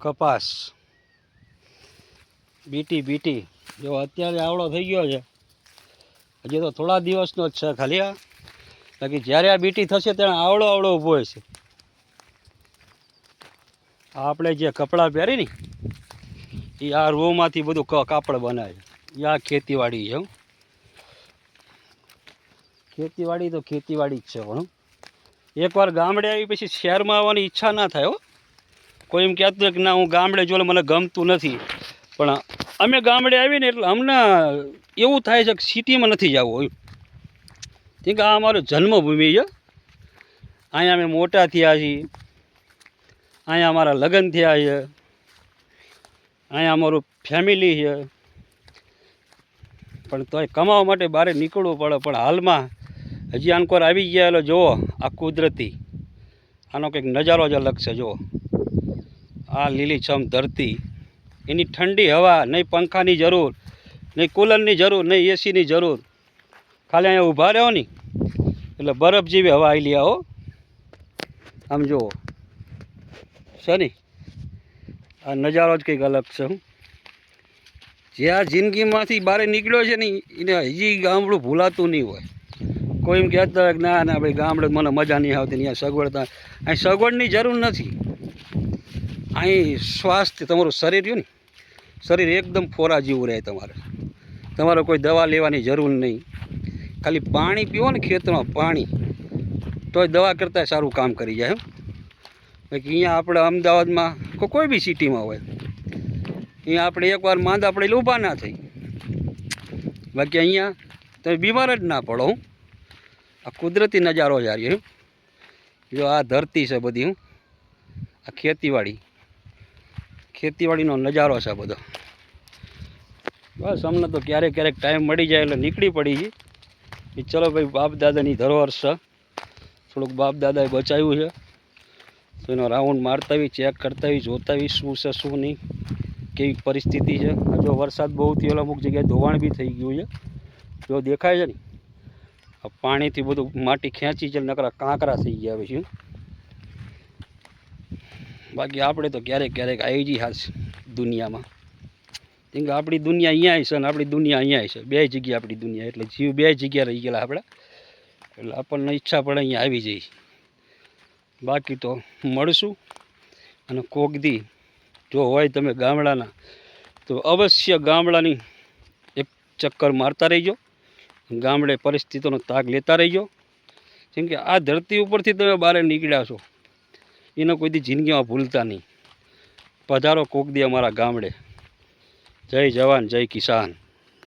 કપાસ BT BT જો અત્યારે આવડો થઈ ગયો છે. હજી તો થોડા દિવસનો જ છે ખાલી. આ બાકી જ્યારે આ બીટી થશે ત્યારે આવડો આવડો ઊભો હશે. આપણે જે કપડાં પહેરી ને એ આ રૂમાંથી બધું કાપડ બનાવે છે. એ આ ખેતીવાડી છે. ખેતીવાડી તો ખેતીવાડી જ છે. પણ એકવાર ગામડે આવી પછી શહેરમાં આવવાની ઈચ્છા ના થાય. કોઈ એમ કહેતું હોય કે ના હું ગામડે જો મને ગમતું નથી, પણ અમે ગામડે આવીને એટલે અમને એવું થાય છે કે સિટીમાં નથી જવું. કેમ કે આ અમારો જન્મભૂમિ છે. અહીંયા અમે મોટા થયા છીએ, અહીંયા અમારા લગ્ન થયા છે, અહીંયા અમારું ફેમિલી છે. પણ તોય કમાવા માટે બહાર નીકળવું પડે. પણ હાલમાં હજી આનકોર આવી ગયા એટલે જુઓ આ કુદરતી આનો કંઈક નજારો જ અલગ છે. જુઓ આ લીલીછમ ધરતી, એની ઠંડી હવા, નહીં પંખાની જરૂર, નહીં કુલરની જરૂર, નહીં એસીની જરૂર. ખાલી અહીંયા ઊભા રહો ને એટલે બરફ જેવી હવા આવેલી આવો. આમ જુઓ છે ને આ નજારો જ કંઈક અલગ છે. જે આ જિંદગીમાંથી બહાર નીકળ્યો છે ને એને હજી ગામડું ભૂલાતું નહીં હોય. કોઈ એમ કહેતા હોય કે ના ના ભાઈ ગામડે મને મજા નહીં આવતી, અહીંયા સગવડતા. અહીં સગવડની જરૂર નથી. અહીં સ્વાસ્થ્ય તમારું શરીર રહ્યું ને, શરીર એકદમ ફોરા જેવું રહે. તમારે કોઈ દવા લેવાની જરૂર નહીં. ખાલી પાણી પીવો ને ખેતરમાં પાણી, તોય દવા કરતાં સારું કામ કરી જાય. બાકી અહીંયા આપણે અમદાવાદમાં કોઈ બી સિટીમાં હોય, અહીંયા આપણે એકવાર માંદા પડે એટલે ઊભા ના થઈ. બાકી અહીંયા તમે બીમાર જ ના પડો. આ કુદરતી નજારો જારી. જો આ ધરતી છે બધી, આ ખેતીવાડીનો નજારો છે બધો. બસ અમને તો ક્યારેક ક્યારેક ટાઈમ મળી જાય એટલે નીકળી પડી છે. ચલો ભાઈ, બાપ દાદાની ધરોહર છે, થોડુંક બાપ દાદાએ બચાવ્યું છે તો એનો રાઉન્ડ મારતા આવી, ચેક કરતા આવી, જોતા આવી શું છે શું નહીં, કેવી પરિસ્થિતિ છે. જો વરસાદ બહુ થયો, અમુક જગ્યાએ ધોવાણ બી થઈ ગયું છે. જો દેખાય છે ને આ પાણીથી બધું માટી ખેંચી છે, નકરા કાંકરા થઈ ગયા પછી. બાકી આપણે તો ક્યારેક ક્યારેક આવી જઈએ હાલ દુનિયામાં. કેમ કે આપણી દુનિયા અહીંયા છે ને આપણી દુનિયા અહીંયા છે. બે જગ્યા આપણી દુનિયા, એટલે જીવ બે જગ્યા રહી ગયેલા આપણે. એટલે આપણને ઈચ્છા પડે અહીંયા આવી જઈએ. બાકી તો મળશું. અને કોક દી જો હોય તમે ગામડાના તો અવશ્ય ગામડાની એક ચક્કર મારતા રહીજો. ગામડે પરિસ્થિતિનો તાગ લેતા રહીજો. કેમ કે આ ધરતી ઉપરથી તમે બહાર નીકળ્યા છો એનો કોઈ દી જિંદગીમાં ભૂલતા નહીં. પધારો કોક દી અમારા ગામડે. જય જવાન જય કિસાન.